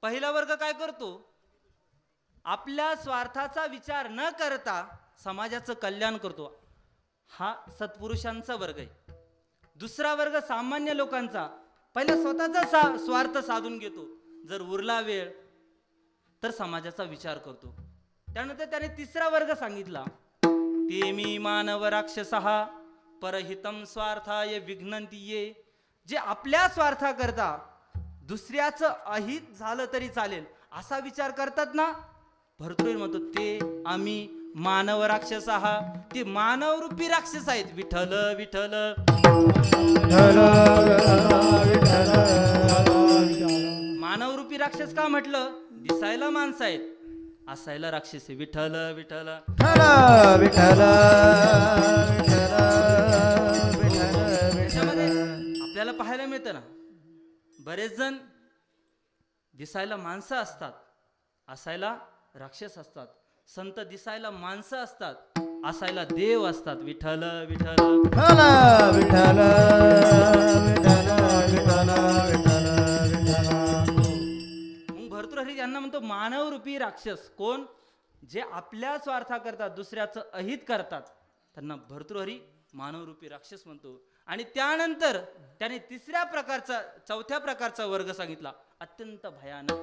पहिला वर्ग काय करतो? आपल्या स्वार्थाचा विचार न करता समाजाचं कल्याण करतो, हा सत्पुरुषांचा वर्ग आहे. दुसरा वर्ग सामान्य लोकांचा, पहिला स्वतःचा स्वार्थ साधून घेतो, जर उरला वेळ तर समाजाचा विचार करतो. त्यानंतर त्याने तिसरा वर्ग सांगितला, ते मी मानव राक्षसहा परहितम स्वार्थाय विघ्नंती ये. जे आपल्या स्वार्था करता दुसऱ्याचं अहित झालं तरी चालेल असा विचार करतात ना, भरतृहरी म्हणतो ते आम्ही मानव राक्षस आहात. ते मानव रूपी राक्षस आहेत. विठ्ठल विठ्ठल मानव रूपी राक्षस का म्हटलं? दिसायला माणसं आहेत, असायला राक्षस आहे. विठ्ठल विठ्ठल त्याच्यामध्ये आपल्याला पाहायला मिळतं ना, बरेच जण दिसायला माणसं असतात, असायला राक्षस असतात. संत दिसायला माणसं असतात, असायला देव असतात. विठ्ठल विठ्ठल मग भर्तृहरी यांना म्हणतो मानव रूपी राक्षस कोण? जे आपल्या स्वार्था करतात, दुसऱ्याचं अहित करतात, त्यांना भर्तृहरी मानव रूपी राक्षस म्हणतो. आणि त्यानंतर त्याने तिसऱ्या प्रकारचा, चौथ्या प्रकारचा वर्ग सांगितला, अत्यंत भयानक.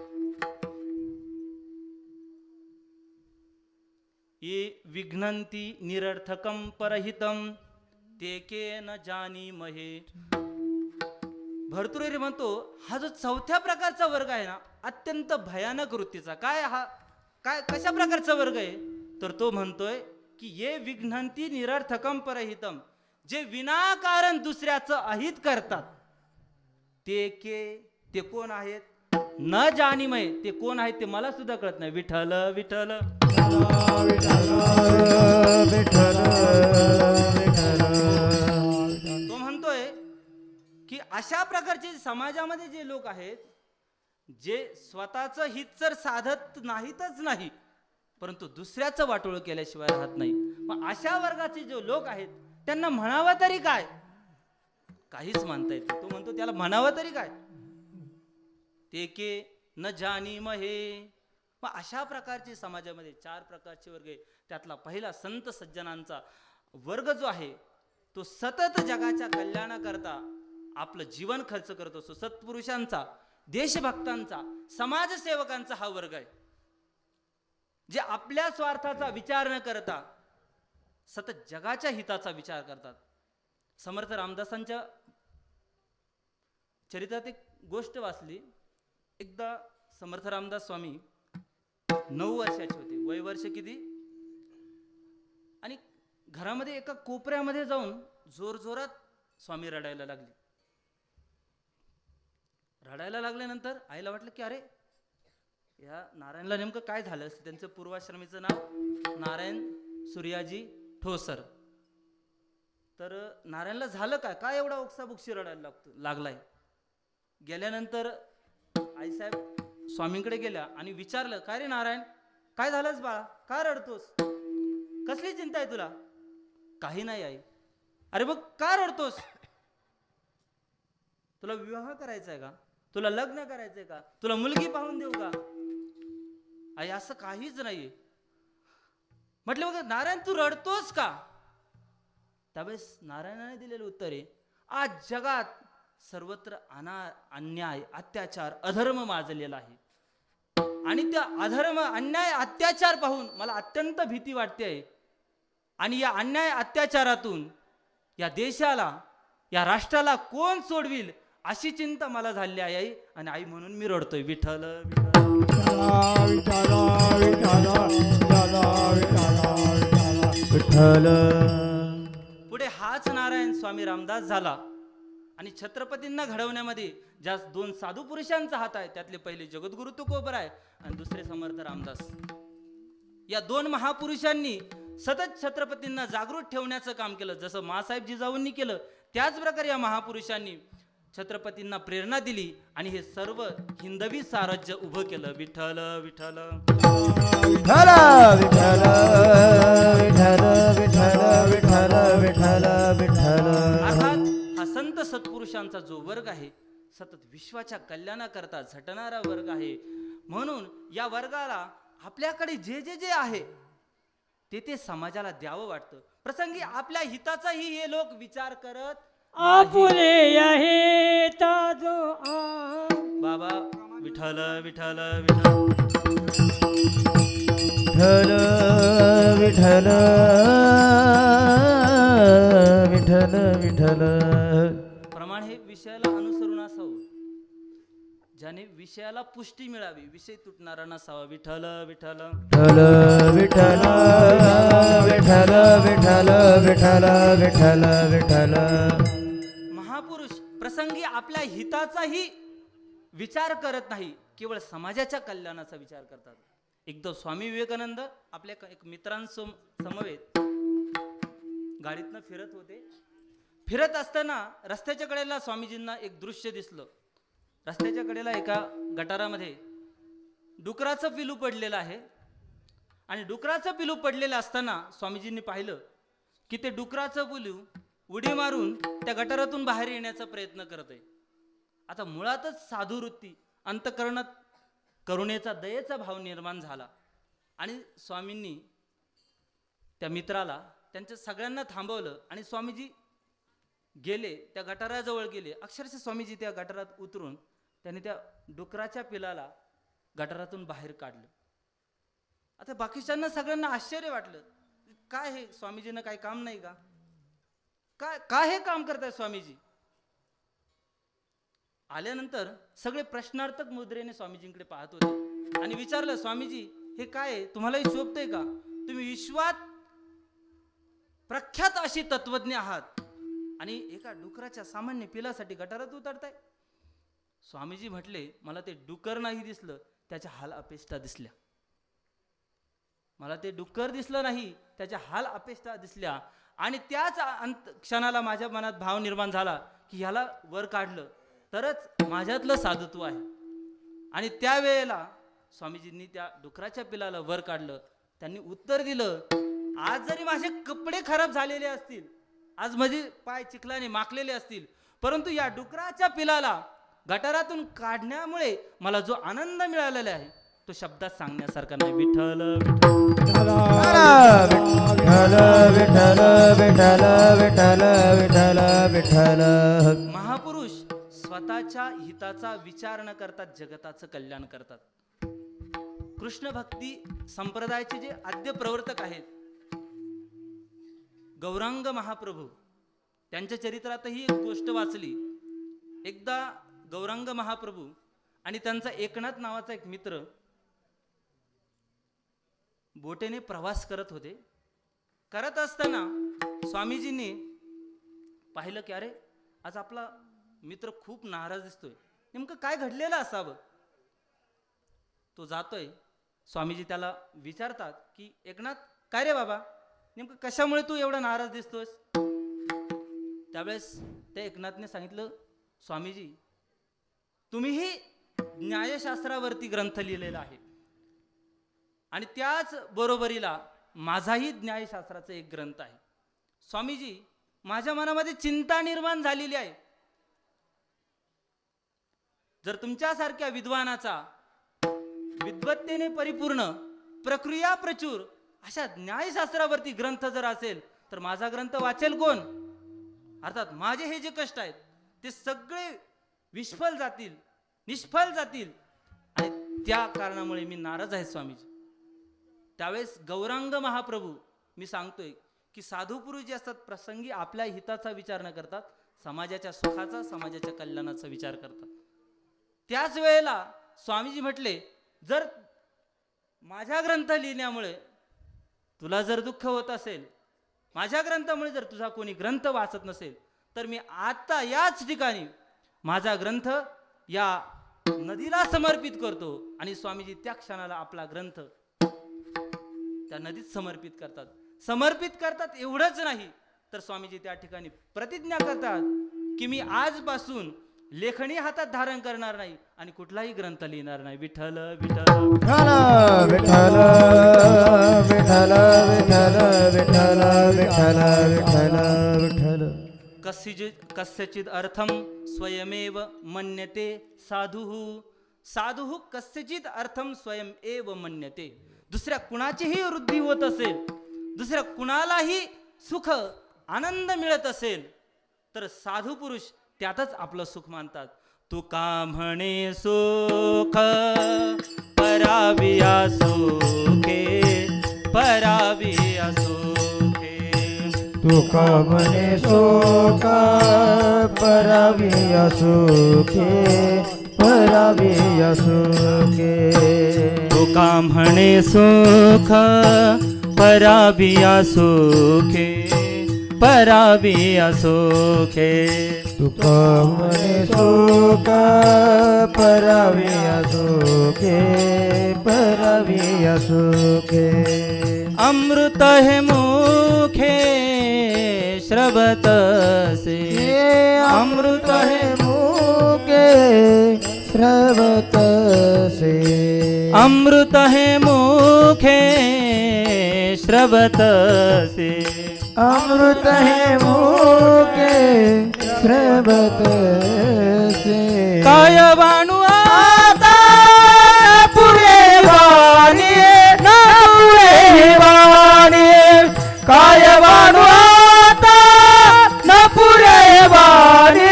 ये विघ्नंती निरर्थकम परहितम ते के न जानी महे. भर्तृहरी म्हणतो हा जो चौथ्या प्रकारचा वर्ग आहे ना, अत्यंत भयानक वृत्तीचा. काय हा, काय कशा प्रकारचा वर्ग आहे? तर तो म्हणतोय की ये विघ्नंती निरर्थकम परहितम, जे विनाकारण दुसऱ्याचं अहित करतात, ते कोण आहेत? न जाणीमय, ते कोण आहेत ते मला सुद्धा कळत नाही. विठ्ठल विठ्ठल तो म्हणतोय की अशा प्रकारचे समाजामध्ये जे लोक आहेत, जे स्वतःचं हित तर साधत नाहीतच नाही, परंतु दुसऱ्याचं वाटोळ केल्याशिवाय राहत नाही. मग अशा वर्गाचे जे लोक आहेत त्यांना म्हणावं तरी काय? काहीच म्हणता येत नाही. तो म्हणतो त्याला म्हणावं तरी काय? ते के न जानी महे. मग अशा प्रकारचे समाजामध्ये चार प्रकारचे वर्ग आहे. त्यातला पहिला संत सज्जनांचा वर्ग जो आहे तो सतत जगाच्या कल्याणाकरता आपलं जीवन खर्च करत असतो. सत्पुरुषांचा, देशभक्तांचा, समाजसेवकांचा हा वर्ग आहे, जे आपल्या स्वार्थाचा विचार न करता सतत जगाच्या हिताचा विचार करतात. समर्थ रामदासांच्या चरित्रात एक गोष्ट वाचली. एकदा समर्थ रामदास स्वामी 9 वर्षाचे होते, वय वर्ष किती, आणि घरामध्ये एका कोपऱ्यामध्ये जाऊन जोरजोरात स्वामी रडायला लागले. रडायला लागल्यानंतर आईला वाटलं की अरे या नारायणला नेमकं काय झालं असतं. त्यांचं पूर्वाश्रमीचं नाव नारायण सूर्याजी ठोसर. तर नारायणला झालं काय, काय एवढा ओक्साबुक्शी रडायला लागलाय. गेल्यानंतर आईसाहेब स्वामींकडे गेल्या आणि विचारलं, काय रे नारायण, काय झालंस बाळा, का रडतोस, कसली चिंता आहे तुला? काही नाही आई. अरे मग का रडतोस? तुला विवाह करायचा आहे का? तुला लग्न करायचंय का? तुला मुलगी पाहून देऊ का? आई असं काहीच नाहीये. म्हटलं बघ नारायण तू रडतोस का? त्यावेळेस नारायणाने दिलेलं उत्तर आहे, आज जगात सर्वत्र अन्याय, अत्याचार, अधर्म माजलेला आहे, आणि त्या अधर्म, अन्याय, अत्याचार पाहून मला अत्यंत भीती वाटते आहे. आणि या अन्याय अत्याचारातून या देशाला, या राष्ट्राला कोण सोडविल अशी चिंता मला झाली आहे आई, आणि आई म्हणून मी रडतोय. विठ्ठल विठ्ठल. पुढे हाच नारायण स्वामी रामदास झाला. आणि छत्रपतींना घडवण्यामध्ये ज्या 2 साधू पुरुषांचा हात आहे, त्यातले पहिले जगद्गुरु तुकोबराय आणि दुसरे समर्थ रामदास. या 2 महापुरुषांनी सतत छत्रपतींना जागृत ठेवण्याचं काम केलं. जसं मासाहेब जिजाऊंनी केलं, त्याच प्रकारे या महापुरुषांनी छत्रपतींना प्रेरणा दिली आणि हे सर्व हिंदवी साम्राज्य उभं केलं. विठ्ठल विठ्ठल विठ्ठल विठ्ठल विठ्ठल विठ्ठल विठ्ठल विठ्ठल. अर्थात हा संत सत्पुरुषांचा जो वर्ग आहे, सतत विश्वाच्या कल्याणाकरता झटणारा वर्ग आहे. म्हणून या वर्गाला आपल्याकडे जे जे जे आहे ते समाजाला द्यावं वाटतं. प्रसंगी आपल्या हिताचाही हे लोक विचार करत आपुले आहे ताजो बाबा विठ्ठल विठ्ठल विठ्ठल विठ्ठल विठ्ठल विठ्ठल प्रमाण हे विषयाला अनुसरून असावं, ज्याने विषयाला पुष्टी मिळावी, विषय तुटणारा नसावा. विठ्ठल विठ्ठल विठ्ठल विठ्ठल विठ्ठल विठ्ठल विठ्ठल विठ्ठल. महापुरुष प्रसंगी आपल्या हिताचाही विचार करत नाही, केवळ समाजाच्या कल्याणाचा विचार करतात. एकदा स्वामी विवेकानंद आपल्या एक मित्रांसमवेत गाडीतनं फिरत होते. फिरत असताना रस्त्याच्या कडेला स्वामीजींना एक दृश्य दिसलं. रस्त्याच्या कडेला एका गटारामध्ये डुकराचं पिलू पडलेलं आहे आणि डुकराचं पिलू पडलेलं असताना स्वामीजींनी पाहिलं की ते डुकराचं पिलू उडी मारून त्या गटारातून बाहेर येण्याचा प्रयत्न करत आहे. आता मुळातच साधुवृत्ती अंतःकरणात करुणेचा दयेचा भाव निर्माण झाला आणि स्वामींनी त्या मित्राला त्यांच्या सगळ्यांना थांबवलं आणि स्वामीजी गेले, त्या गटाराजवळ गेले. अक्षरशः स्वामीजी त्या गटारात उतरून त्यांनी त्या डुकराच्या पिलाला गटारातून बाहेर काढलं. आता बाकीच्यांना सगळ्यांना आश्चर्य वाटलं, काय हे स्वामीजींना काही काम नाही का, काय हे काम करताय स्वामीजी. आल्यानंतर सगळे प्रश्नार्थक मुद्रेने स्वामीजींकडे पाहत होते आणि विचारलं, स्वामीजी हे काय आहे, तुम्हालाही शोभतंय का, तुम्ही विश्वात प्रख्यात अशी तत्वज्ञ आहात आणि एका डुकराच्या सामान्य पिलासाठी गटारात उतरताय. स्वामीजी म्हटले, मला ते डुकर नाही दिसलं, त्याच्या हाल अपेष्टा दिसल्या. मला ते डुकर दिसलं नाही, त्याच्या हाल अपेष्टा दिसल्या आणि त्याच क्षणाला माझ्या मनात भाव निर्माण झाला की ह्याला वर काढलं तरच माझ्यातलं साधुत्व आहे. आणि त्यावेळेला स्वामीजींनी त्या डुकराच्या पिलाला वर काढलं. त्यांनी उत्तर दिलं, आज जरी माझे कपडे खराब झालेले असतील, आज माझे पाय चिखलाने माखलेले असतील, परंतु या डुकराच्या पिलाला गटारातून काढण्यामुळे मला जो आनंद मिळालेला आहे तो शब्दात सांगण्यासारखा नाही. विठ्ठल विठ्ठल विठ्ठल विठ्ठल विठ्ठल विठ्ठल विठ्ठल. महापुरुष स्वतःच्या हिताचा विचार न करता जगताचं कल्याण करतात. कृष्ण भक्ती संप्रदायाचे जे आद्य प्रवर्तक आहेत गौरांग महाप्रभू, त्यांच्या चरित्रातही एक गोष्ट वाचली. एकदा गौरांग महाप्रभू आणि त्यांचा एकनाथ नावाचा एक मित्र बोटेने प्रवास करत होते. करत असताना स्वामीजींनी पाहिलं की अरे आज आपला मित्र खूप नाराज दिसतोय, नेमकं काय घडलेलं असावं. तो जातोय, स्वामीजी त्याला विचारतात की एकनाथ काय रे बाबा, नेमकं कशामुळे तू एवढा नाराज दिसतोस. त्यावेळेस त्या एकनाथने सांगितलं, स्वामीजी तुम्हीही न्यायशास्त्रावरती ग्रंथ लिहिलेला आहे आणि त्याच बरोबरीला माझाही न्यायशास्त्राचा एक ग्रंथ आहे. स्वामीजी माझ्या मनामध्ये चिंता निर्माण झालेली आहे. जर तुमच्यासारख्या विद्वानाचा विद्वत्तेने परिपूर्ण प्रक्रिया प्रचूर अशा न्यायशास्त्रावरती ग्रंथ जर असेल तर माझा ग्रंथ वाचेल कोण. अर्थात माझे हे जे कष्ट आहेत ते सगळे विस्फल जातील, निष्फल जातील आणि त्या कारणामुळे मी नाराज आहे स्वामीजी. त्यावेळेस गौरांग महाप्रभू, मी सांगतोय की साधू पुरुष जे असतात प्रसंगी आपल्या हिताचा विचार न करतात, समाजाच्या सुखाचा, समाजाच्या कल्याणाचा विचार करतात. त्याच वेळेला स्वामीजी म्हटले, जर माझ्या ग्रंथ लिहिण्यामुळे तुला जर दुःख होत असेल, माझ्या ग्रंथामुळे जर तुझा कोणी ग्रंथ वाचत नसेल, तर मी आता याच ठिकाणी माझा ग्रंथ या नदीला समर्पित करतो. आणि स्वामीजी त्या क्षणाला आपला ग्रंथ त्या नदीत समर्पित करतात. समर्पित करतात एवढंच नाही तर स्वामीजी त्या ठिकाणी प्रतिज्ञा करतात की मी आजपासून लेखणी हातात धारण करणार नाही आणि कुठलाही ग्रंथ लिहिणार नाही. विठ्ठल विठ्ठल विठ्ठल विठ्ठल विठ्ठल विठ्ठल विठ्ठल विठ्ठल विठ्ठल. कस्यचिद अर्थम स्वयमेव मन्यते साधुः साधु कस्यचित अर्थम स्वयं एव मन्यते. दुसऱ्या कुणाचीही वृद्धी होत असेल, दुसऱ्या कुणालाही सुख आनंद मिळत असेल, तर साधू पुरुष त्यातच आपलं सुख मानतात. तुका म्हणे सुख पराविया सुखे, पराविया सुखे. तुका म्हणे सुख पराविया सुखे, पराविया सुखे. तुका म्हणे सुख पराविया सुखे, पराविया सुखे. तुका म्हणे सुख पराविया सुखे, पराविया सुखे. अमृत हे मुखे श्रवतसे, अमृत हे मुखे श्रवतसे. अमृत हे मुखे श्रवतसे. अमृत हे मुखे श्रवतसे. काय वाणू आता पुरे वाणी, ना पुरे वाणी. काय वाणू आता ना पुरे वाणी,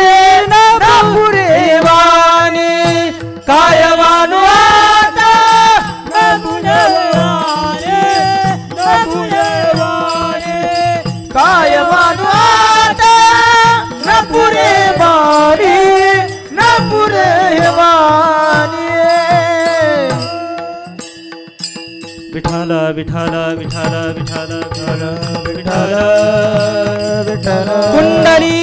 ना पुरे वाणी. काय वाणू आता ना पुरे वाणी, ना पुरे वाणी. काय वाणू आता ना पुरे वाणी, ना पुरे वाणी. विठाल विठाल विठाल विठाल विठाल विठाल विठ्ठल कुंडली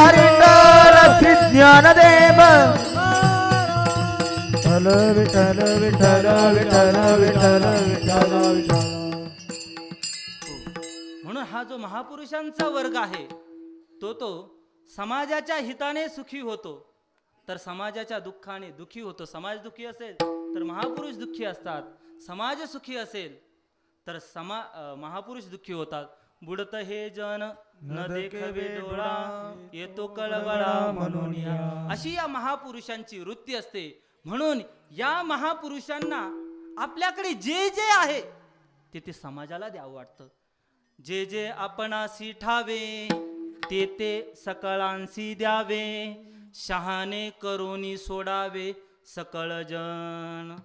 विठ्ठल श्री ज्ञानदेव. विठ्ठल विठ्ठल विठ्ठल विठ्ठल विठ्ठल विठ्ठल. म्हणून हा जो महापुरुषांचा वर्ग आहे तो समाजाच्या हिताने सुखी होतो, तर समाजाच्या दुःखाने दुःखी होतो. समाज दुःखी असेल तर महापुरुष दुःखी असतात. समाज सुखी असेल तर महापुरुष दुःखी होतात. बुडत हे जन न देखवे डोळा, येतो कळवळा म्हणून या. अशी या महापुरुषांची वृत्ती असते. म्हणून या महापुरुषांना आपल्याकडे जे जे आहे ते समाजाला द्यावं वाटतं. जे जे आपणासी ठावे ते ते सकळांसी द्यावे, शहाणे करोनी सोडावे सकळ जन.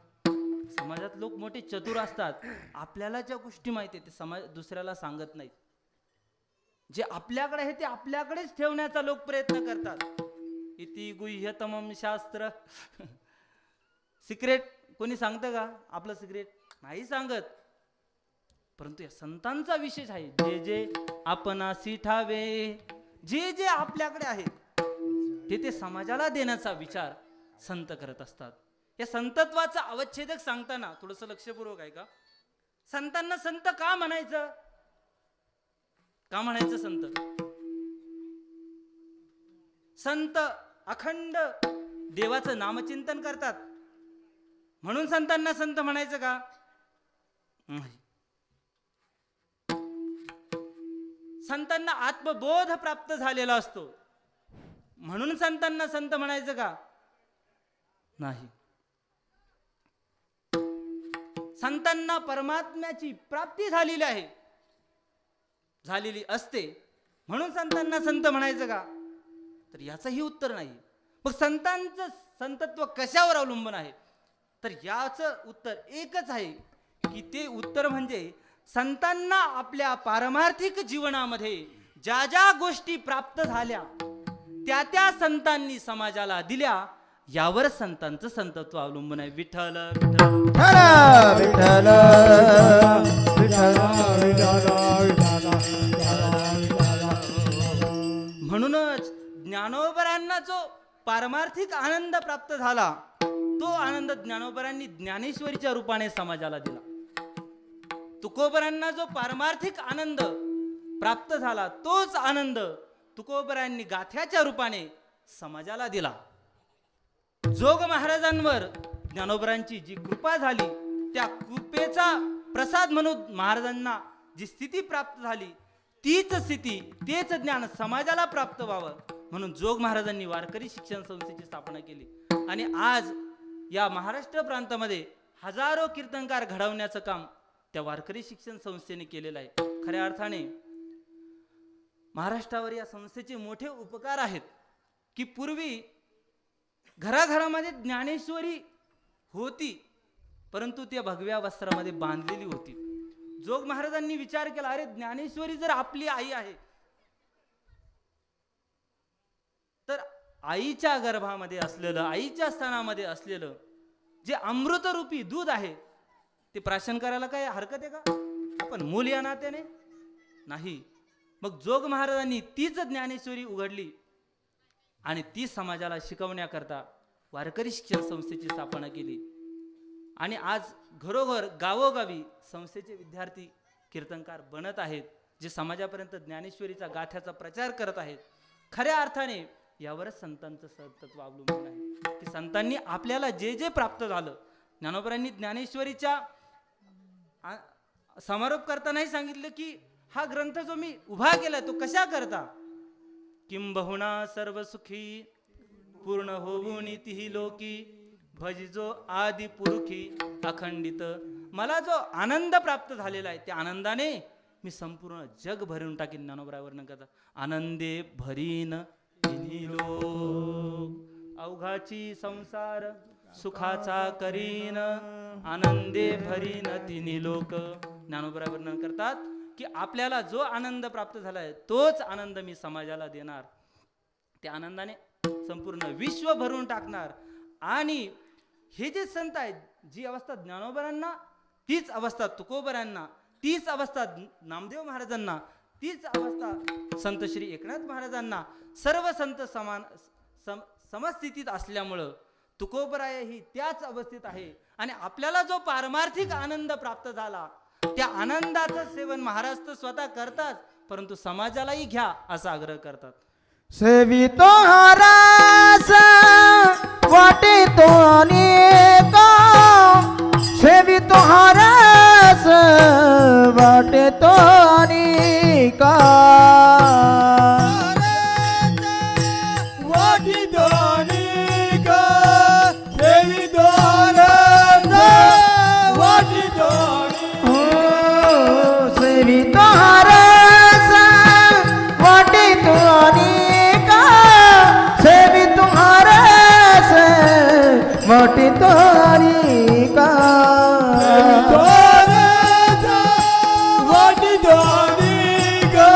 समाजात लोक मोठे चतुर असतात. आपल्याला ज्या गोष्टी माहिती आहेत ते समाज दुसऱ्याला सांगत नाहीत. जे आपल्याकडे आहे ते आपल्याकडेच ठेवण्याचा लोक प्रयत्न करतात. इति गुह्यतमम शास्त्र. सिक्रेट कोणी सांगतं का आपलं सिक्रेट? नाही सांगत. परंतु या संतांचा विशेष आहे. जे जे आपणासी ठावे, जे जे आपल्याकडे आहे ते समाजाला देण्याचा विचार संत करत असतात. या संतत्वाचा अवच्छेदक सांगताना थोडंसं लक्षपूर्वक आहे का? संतांना संत का म्हणायचं? का म्हणायचं संत? संत अखंड देवाचं नामचिंतन करतात म्हणून संतांना संत म्हणायचं का? नाही. संतांना आत्मबोध प्राप्त झालेला असतो म्हणून संतांना संत म्हणायचं का? नाही. संतांना परमात्म्याची प्राप्ती झालेली आहे, झालेली असते म्हणून संतांना संत म्हणायचं का? तर याचंही उत्तर नाही. मग संतांचं संतत्व कशावर अवलंबून आहे? तर याचं उत्तर एकच आहे की ते उत्तर म्हणजे संतांना आपल्या पारमार्थिक जीवनामध्ये ज्या ज्या गोष्टी प्राप्त झाल्या त्या त्या संतांनी समाजाला दिल्या, यावर संतांचं संतत्व अवलंबून आहे. विठ्ठल विठ्ठल विठ्ठल विठ्ठल. म्हणूनच ज्ञानोबरांना जो पारमार्थिक आनंद प्राप्त झाला तो आनंद ज्ञानोबरांनी ज्ञानेश्वरीच्या रूपाने समाजाला दिला. तुकोबरांना जो पारमार्थिक आनंद प्राप्त झाला तोच आनंद तुकोबरांनी गाथ्याच्या रूपाने समाजाला दिला. जोग महाराजांवर ज्ञानोबरांची जी कृपा झाली त्या कृपेचा प्रसाद म्हणून महाराजांना जी स्थिती प्राप्त झाली तीच स्थिती तेच ज्ञान समाजाला प्राप्त व्हावं म्हणून जोग महाराजांनी वारकरी शिक्षण संस्थेची स्थापना केली. आणि आज या महाराष्ट्र प्रांतामध्ये हजारो कीर्तनकार घडवण्याचं काम त्या वारकरी शिक्षण संस्थेने केलेलं आहे. खऱ्या अर्थाने महाराष्ट्रावर या संस्थेचे मोठे उपकार आहेत की पूर्वी घराघरामध्ये ज्ञानेश्वरी होती, परंतु त्या भगव्या वस्त्रामध्ये बांधलेली होती. जोग महाराजांनी विचार केला, अरे ज्ञानेश्वरी जर आपली आई आहे तर आईच्या गर्भामध्ये असलेलं, आईच्या स्थानामध्ये असलेलं जे अमृतरूपी दूध आहे ते प्राशन करायला काय हरकत आहे का? आपण मूल या नात्याने नाही. मग जोग महाराजांनी तीच ज्ञानेश्वरी उघडली आणि ती समाजाला शिकवण्याकरता वारकरी शिक्षण संस्थेची स्थापना केली. आणि आज घरोघर गावोगावी संस्थेचे विद्यार्थी कीर्तनकार बनत आहेत, जे समाजापर्यंत ज्ञानेश्वरीचा गाथ्याचा प्रचार करत आहेत. खऱ्या अर्थाने यावरच संतांचं सतत्व अवलंबून आहे की संतांनी आपल्याला जे जे प्राप्त झालं, ज्ञानोबरांनी ज्ञानेश्वरीच्या समारोप करतानाही सांगितलं की हा ग्रंथ जो मी उभा केला तो कशा करता, किंबहुना सर्व सुखी पूर्ण होऊन तिही लोकी भजिजो आदि पुरुखी अखंडित. मला जो आनंद प्राप्त झालेला आहे त्या आनंदाने मी संपूर्ण जग भरून टाकीन. ज्ञानोबरावर न करता आनंदे भरीन तिन्ही लोक, अवघाची संसार सुखाचा करीन आनंदे भरीन तिन्ही लोक. ज्ञानोबरावर न करतात की आपल्याला जो आनंद प्राप्त झालाय तोच आनंद मी समाजाला देणार, त्या आनंदाने संपूर्ण विश्व भरून टाकणार. आणि हे जे संत आहेत, जी अवस्था ज्ञानोबरांना तीच अवस्था तुकोबरांना, तीच अवस्था नामदेव महाराजांना, तीच अवस्था संत श्री एकनाथ महाराजांना, सर्व संत समान समस्थितीत असल्यामुळं तुकोबराय ही त्याच अवस्थेत आहे. आणि आपल्याला जो पारमार्थिक आनंद प्राप्त झाला त्या आनंदाचं सेवन महाराज तर स्वतः करतात, परंतु समाजालाही घ्या असा आग्रह करतात. सेवितो हरास वाटे तो अनेका, सेवितो हरास वाटे तो अनेका, वाटी तो अनेका, सेवितो हरास वाटी तो सेवितो हरास वाटे तो अनेका, सेवितो हरास वाटे तो अनेका, वाटी तो अनेका,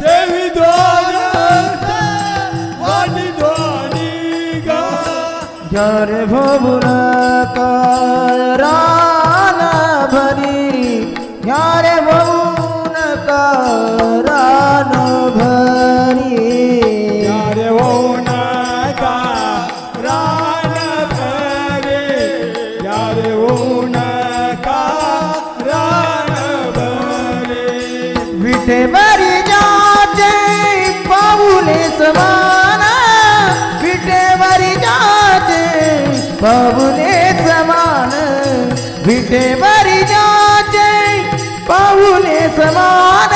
सेवितो हरास वाटी तो अनेका. यारे भोबुना करान भरी, यारे भोबुन करान भरी, यारे भोबुन करान भरी, यारे भोबुन करान भरी. विठेवरी जाचे पाऊले समान, विठेवरी जाचे पाऊले समान, विठेवरी जाचे पाऊले समान,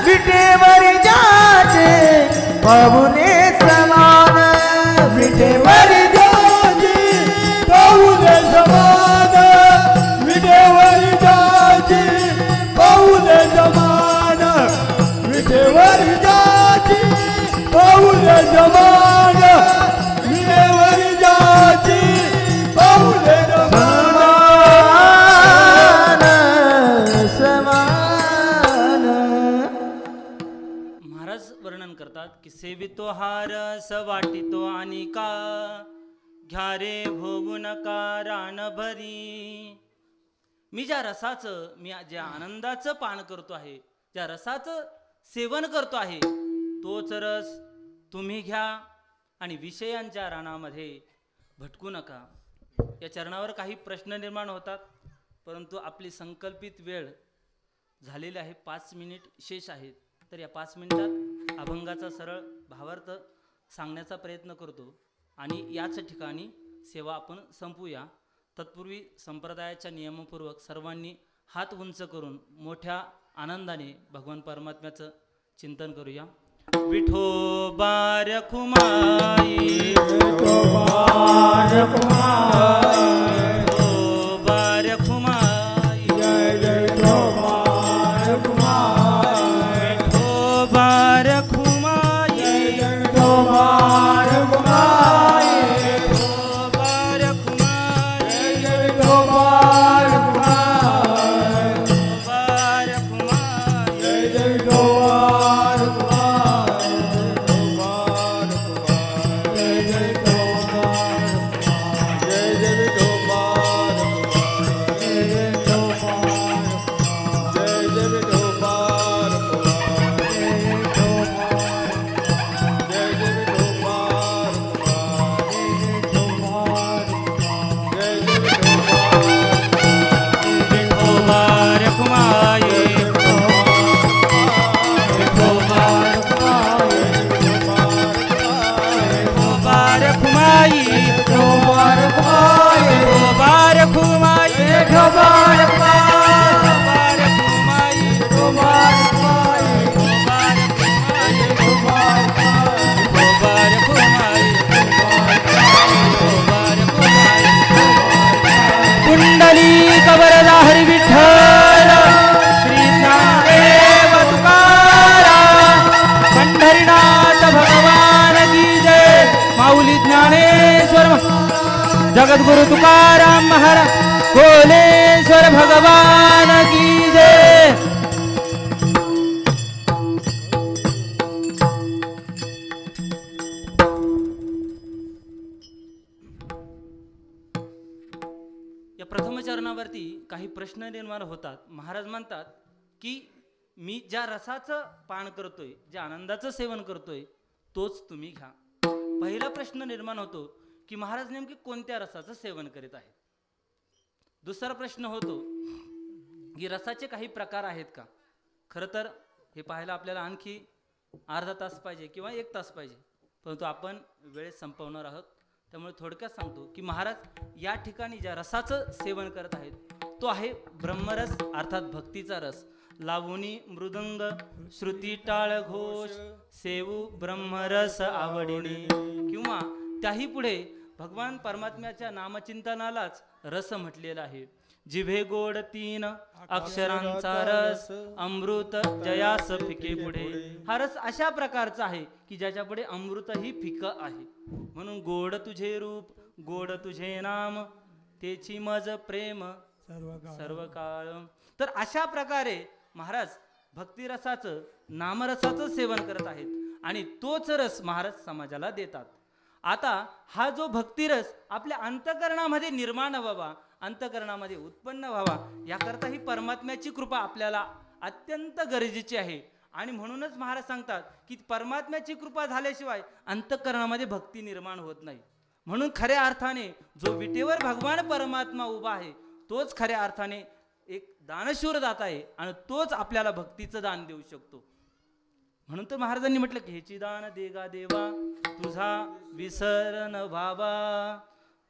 विठेवरी जाचे पाऊले समान, विठेवरी जाचे पाऊले समान, विठेवरी जाचे पाऊले समान, विठेवरी जाचे पाऊले समान, विठेवरी जाचे पाऊले समान. महाराज वर्णन करतात की सेवितो हार स वाटितो आणि का, घ्या रे भोगू नका रान भरी. मी ज्या रसाचं, मी ज्या आनंदाचं पान करतो आहे, ज्या रसाचं सेवन करतो आहे, तोच रस तुम्ही घ्या आणि विषयांच्या रानामध्ये भटकू नका. या चरणावर काही प्रश्न निर्माण होतात, परंतु आपली संकल्पित वेळ झालेली आहे, 5 मिनिट शेष आहेत. तर या 5 मिनिटात अभंगाचा सरळ भावार्थ सांगण्याचा प्रयत्न करतो आणि याच ठिकाणी सेवा आपण संपूया. तत्पूर्वी संप्रदायाच्या नियमपूर्वक सर्वांनी हात उंच करून मोठ्या आनंदाने भगवान परमात्म्याचं चिंतन करूया. विठोबा रखुमाई विठोबा रखुमाई, विठोबा रखुमाई जय जय विठोबा रखुमाई, विठोबा रखुमाई जय जय विठोबा रखुमाई, विठोबा रखुमाई जय जय विठोबा रखुमाई, विठोबा रखुमाई जय जय विठोबा रखुमाई, जय जय विठोबा रखुमाई, जय जय विठोबा रखुमाई, जय जय विठोबा रखुमाई, जय जय विठोबा रखुमाई, जय जय विठोबा रखुमाई, जय जय विठोबा रखुमाई, जय जय विठोबा विठोबा रखुमाई विठोबा विठोबा रखुमाई विठोबा रखुमाई विठोबा रखुमाई विठोबा कुंडली कबरदा हरी विठ्ठल श्री ज्ञानदेव तुकाराम पंढरीनाथ भगवान की जय माऊली ज्ञानेश्वर जगद्गुरु तुकाराम महाराज कोलेश्वर भगवान की जय. या प्रथम चरणावरती काही प्रश्न निर्माण होतात. महाराज म्हणतात की मी ज्या रसाचं पान करतोय, ज्या आनंदाचं सेवन करतोय, तोच तुम्ही घ्या. पहिला प्रश्न निर्माण होतो की महाराज नेमके कोणत्या रसाचं सेवन करीत आहेत. दुसरा प्रश्न होतो की रसाचे काही प्रकार आहेत का. खरं तर हे पाहायला आपल्याला आणखी अर्धा तास पाहिजे किंवा 1 तास पाहिजे, परंतु आपण वेळेत संपवणार आहोत. त्यामुळे थोडक्यात सांगतो की महाराज या ठिकाणी ज्या रसाचं सेवन करत आहेत तो आहे ब्रह्मरस अर्थात भक्तीचा रस. लावणी मृदंग श्रुती टाळ घोष सेवू ब्रह्मरस आवडीने, किंवा त्याही पुढे भगवान परमात्म्याच्या नामचिंतनालाच रस म्हटलेला आहे. जिभे गोड 3 अक्षरांचा रस अमृत जयास फिके पुढे. हा रस अशा प्रकारचा आहे की ज्याच्या पुढे अमृतही फिकं आहे. म्हणून गोड तुझे रूप गोड तुझे नाम तेची मज प्रेम सर्व काळ. तर अशा प्रकारे महाराज भक्तिरसाचं नामरसाचं सेवन करत आहेत आणि तोच रस महाराज समाजाला देतात. आता हा जो भक्तिरस आपल्या अंतकरणामध्ये निर्माण व्हावा, अंतकरणामध्ये उत्पन्न व्हावा, याकरता ही परमात्म्याची कृपा आपल्याला अत्यंत गरजेची आहे. आणि म्हणूनच महाराज सांगतात की परमात्म्याची कृपा झाल्याशिवाय अंतकरणामध्ये भक्ती निर्माण होत नाही. म्हणून खऱ्या अर्थाने जो विटेवर भगवान परमात्मा उभा आहे तोच खऱ्या अर्थाने एक दानशूर दाता आहे आणि तोच आपल्याला भक्तीचं दान देऊ शकतो. म्हणून तर महाराजांनी म्हटलं की हेची दान देगा देवा तुझा विसर न व्हावा.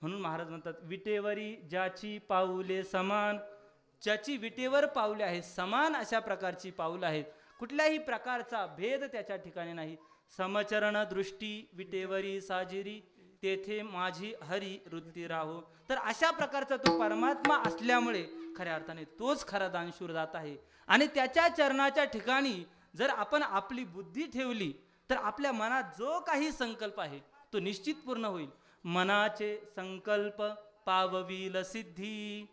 म्हणून महाराज म्हणतात विटेवरी ज्याची पाऊले समान, ज्याची विटेवर पाऊले आहेत समान अशा प्रकारची पाऊल आहेत, कुठल्याही प्रकारचा भेद त्याच्या ठिकाणी नाही. समचरण दृष्टी विटेवरी साजिरी तेथे माझी हरी वृत्ती राहो. तर अशा प्रकारचा तो परमात्मा असल्यामुळे खऱ्या अर्थाने तोच खरा दानशूर दात आहे. आणि त्याच्या चरणाच्या ठिकाणी जर आपण आपली बुद्धी ठेवली तर आपल्या मनात जो काही संकल्प आहे तो निश्चित पूर्ण होईल. मनाचे संकल्प पाववील सिद्धी.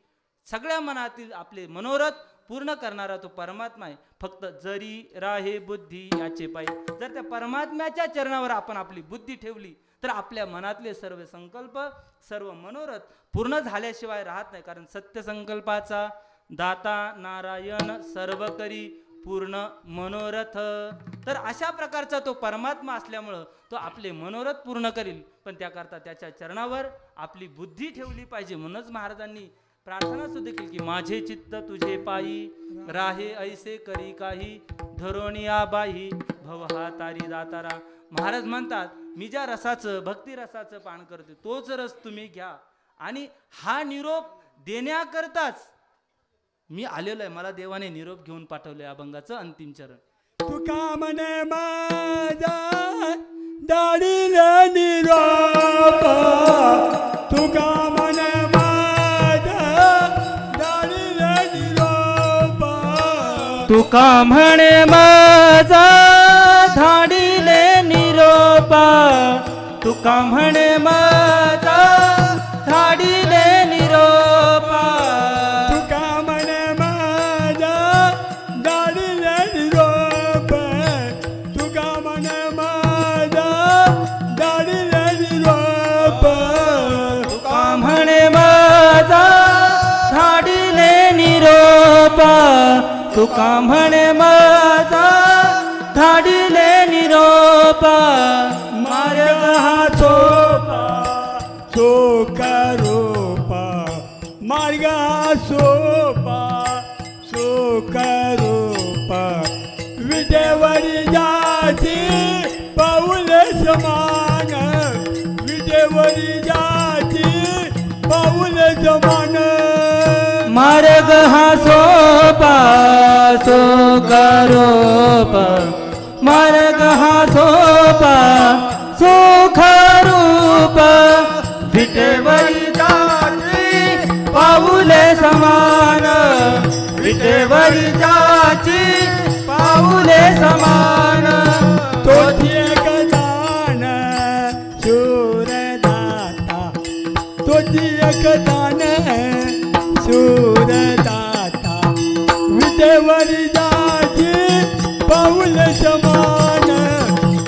सगळ्या मनातील आपले मनोरथ पूर्ण करणारा तो परमात्मा आहे. फक्त जरी राहे बुद्धी याचे पायी. जर त्या परमात्म्याच्या चरणावर आपण आपली बुद्धी ठेवली तर आपल्या मनातले सर्व संकल्प सर्व मनोरथ पूर्ण झाल्याशिवाय राहत नाही. कारण सत्य संकल्पाचा दाता नारायण सर्व करी पूर्ण मनोरथ. तर अशा प्रकारचा तो परमात्मा असल्यामुळं तो आपले मनोरथ पूर्ण करील, पण त्याकरता त्याच्या चरणावर आपली बुद्धी ठेवली पाहिजे. म्हणूनच महाराजांनी प्रार्थना सुद्धा केली की माझे चित्त तुझे पायी राहे ऐसे करी काही धरोणिया बाही भव हा तारी दातारा. महाराज म्हणतात मी ज्या रसाचं भक्ती रसाचं पान करते तोच रस तुम्ही घ्या. आणि हा निरोप देण्याकरताच मी आलेलो आहे. मला देवाने निरोप घेऊन पाठवले. अभंगाचं अंतिम चरण तुका म्हणे माझा दाढीला निरोप तुका म्हणे माझा दाढीला निरोप तुका म्हणे माझा धाडीले निरोपा तुका म्हणे माझा धाडीले निरोपा तुका म्हणे माझा दाढीला निरोप तुका म्हणे माझा दाढीला निरोप तुका म्हणे माझा धाडीले निरोपा तुका म्हणे माझा धाडीले निरोपा मार्ग हा सोपा सोका रूपा मार्ग हा सोपा सोका रूपा विजेवरी जाती पाऊल समान विजेवरी जाती पाऊल समान मार्ग हा सोपा सुखरूप मार्ग हा सोपा सुखरूप विटेवरी जाची पाऊले समान विटेवरी जाची पाऊले समान तोची एक दान शूरदाता तोची एक दान शूरदाता विजेवरी जाची पाऊल समान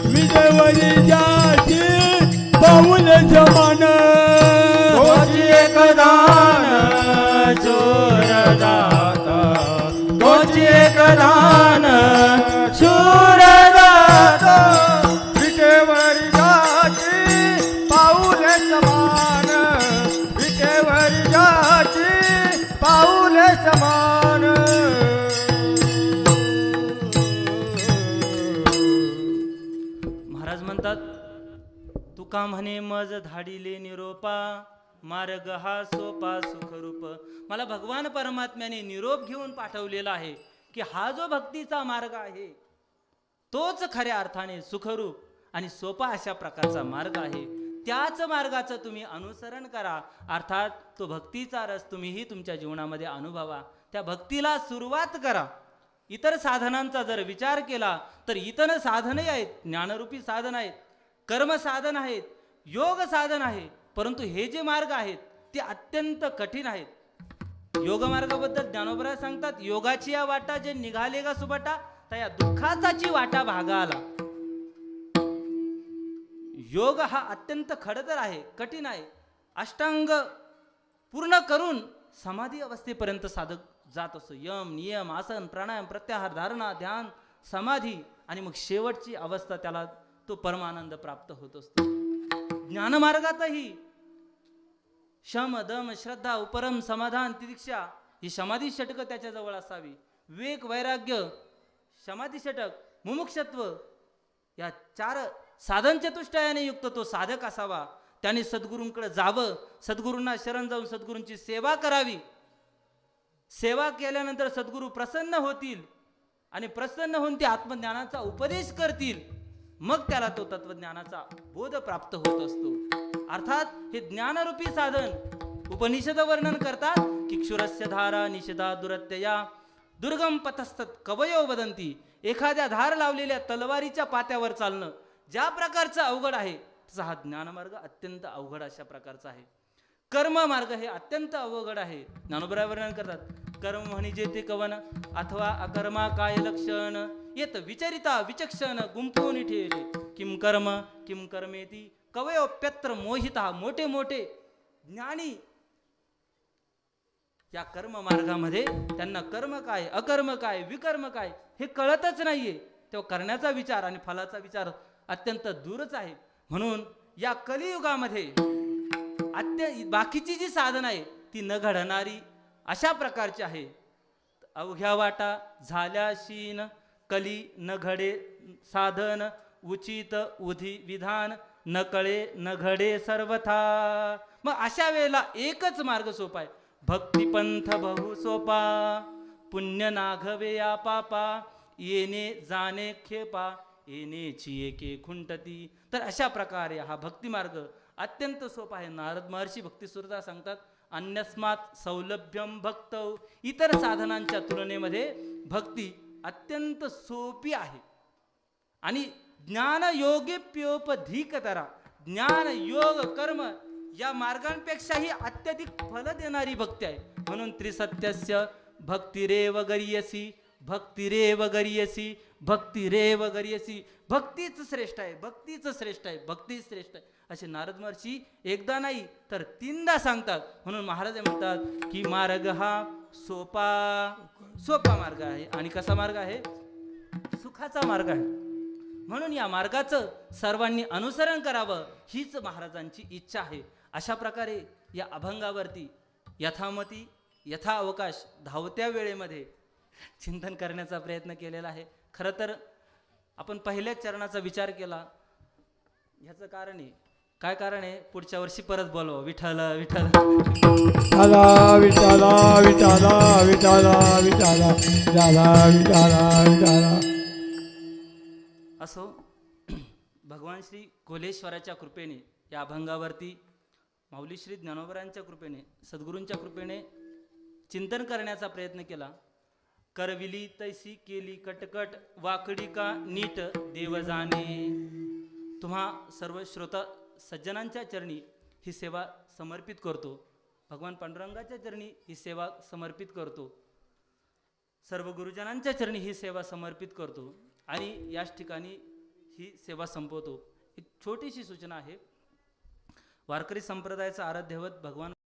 विजेवरी जाची पाऊल समान तोची एक दान शूरदाता तोची एक दान शूरदाता विटेवरी जाची पाऊल समान विटेवरी जाची पाऊल समान महाराज म्हणतात तुका म्हणे मज धाडीले निरोपा मार्ग हा सोपा सुखरूप मला भगवान परमात्म्याने निरोप घेऊन पाठवलेला आहे की हा जो भक्तीचा मार्ग आहे तोच खऱ्या अर्थाने सुखरूप आणि सोपा अशा प्रकारचा मार्ग आहे त्याच मार्गाचं तुम्ही अनुसरण करा अर्थात तो भक्तीचा रस तुम्हीही तुमच्या जीवनामध्ये अनुभवा त्या भक्तीला सुरुवात करा इतर साधनांचा जर विचार केला तर इतर साधनही आहेत ज्ञानरूपी साधन आहेत कर्म साधन आहेत योग साधन आहे परंतु हे जे मार्ग आहेत ते अत्यंत कठीण आहेत योग मार्गाबद्दल ज्ञानोबा सांगतात योगाची या वाटा जे निघाले का सुबटा त्या या दुःखाचाची वाटा भागा आला योग हा अत्यंत खडतर आहे कठीण आहे अष्टांग पूर्ण करून समाधी अवस्थेपर्यंत साधक जात असतो यम नियम आसन प्राणायाम प्रत्याहार धारणा ध्यान समाधी आणि मग शेवटची अवस्था त्याला तो परमानंद प्राप्त होत असतो ज्ञानमार्गातही शम दम श्रद्धा उपरम समाधान तितिक्षा ही समाधी षटक त्याच्याजवळ असावी विवेक वैराग्य समाधी षटक मुमुक्षत्व या चार साधन चतुष्टयाने युक्त तो साधक असावा त्याने सद्गुरूंकडे जावं सद्गुरूंना शरण जाऊन सद्गुरूंची सेवा करावी सेवा केल्यानंतर सद्गुरू प्रसन्न होतील आणि प्रसन्न होऊन ते आत्मज्ञानाचा उपदेश करतील मग त्याला तो तत्वज्ञानाचा बोध प्राप्त होत असतो अर्थात हे ज्ञानरूपी साधन उपनिषद वर्णन करतात की क्षुरस्य धारा निषेधा दुरत्यया दुर्गम पथस्तत कवयो वदंती एखाद्या धार लावलेल्या तलवारीच्या पात्यावर चालणं ज्या प्रकारचं अवघड आहे तसा हा ज्ञानमार्ग अत्यंत अवघड अशा प्रकारचा आहे कर्म मार्ग हे अत्यंत अवघड आहे ज्ञानोबा वर्णन करतात कर्म म्हणजे ते कवन अथवा अकर्मा काय लक्षण येत विचरिता विचक्षण गुंफून ठेवले किम कर्मेती कवयोप्यत्र मोहिता मोठे मोठे ज्ञानी या कर्म मार्गामध्ये त्यांना कर्म काय अकर्म काय विकर्म काय हे कळतच नाहीये तेव्हा करण्याचा विचार आणि फलाचा विचार अत्यंत दूरच आहे म्हणून या कलियुगामध्ये बाकीची जी साधन आहे ती न घडणारी अशा प्रकारची आहे अवघ्या वाटा झाल्या शीन कली न घडे साधन उचित उधी विधान न कळे न घडे सर्वथा मग अशा वेळेला एकच मार्ग सोपा आहे भक्तिपंथ बहु सोपा पुण्य नाघवे या पापा येणे जाणे खेपा येणेची एके खुंटती. तर अशा प्रकारे हा भक्ती मार्ग अत्यंत सोपा आहे. नारद महर्षी भक्ती सुरता सांगतात, अन्यस्मात सौलभ्यम भक्त. इतर साधनांच्या तुलनेमध्ये भक्ती अत्यंत सोपी आहे. आणि ज्ञान योगेप्योपधीकतरा, ज्ञान योग कर्म या मार्गांपेक्षाही अत्यधिक फल देणारी भक्ती आहे. म्हणून त्रिसत्यस्य भक्तिरेव गरीयसी, भक्तिरेव गरीयसी, भक्तिरेव गरीयसी. भक्तीच श्रेष्ठ आहे, भक्तीच श्रेष्ठ आहे, भक्तीच श्रेष्ठ आहे, असे नारद महर्षी एकदा नाही तर 3दा सांगतात. म्हणून महाराज म्हणतात की मार्ग हा सोपा मार्ग आहे. आणि कसा मार्ग आहे? सुखाचा मार्ग आहे. म्हणून या मार्गाचं सर्वांनी अनुसरण करावं हीच महाराजांची इच्छा आहे. अशा प्रकारे या अभंगावरती यथामती यथा अवकाश धावत्या वेळेमध्ये चिंतन करण्याचा प्रयत्न केलेला आहे. खरं तर आपण पहिल्याच चरणाचा विचार केला. ह्याचं कारण आहे, काय कारण आहे? पुढच्या वर्षी परत बोलवा विठ्ठल विठ्ठल. विठाला विठाला विठाला विठाला विठाला विठाला विठाला विठाला. असो, भगवान श्री कोलेश्वराच्या कृपेने या अभंगावरती माऊली श्री ज्ञानोबरांच्या कृपेने सद्गुरूंच्या कृपेने चिंतन करण्याचा प्रयत्न केला. करविली तैसी केली कटकट वाकडी का नीट देव जाणे. तुम्हा सर्व श्रोता सज्जनांच्या चरणी ही सेवा समर्पित करतो. भगवान पांडुरंगाच्या चरणी ही सेवा समर्पित करतो. सर्व गुरुजनांच्या चरणी ही सेवा समर्पित करतो. आणि याच ठिकाणी ही सेवा संपवतो. एक छोटीशी सूचना आहे. वारकरी संप्रदायाचा आराध्यवत भगवान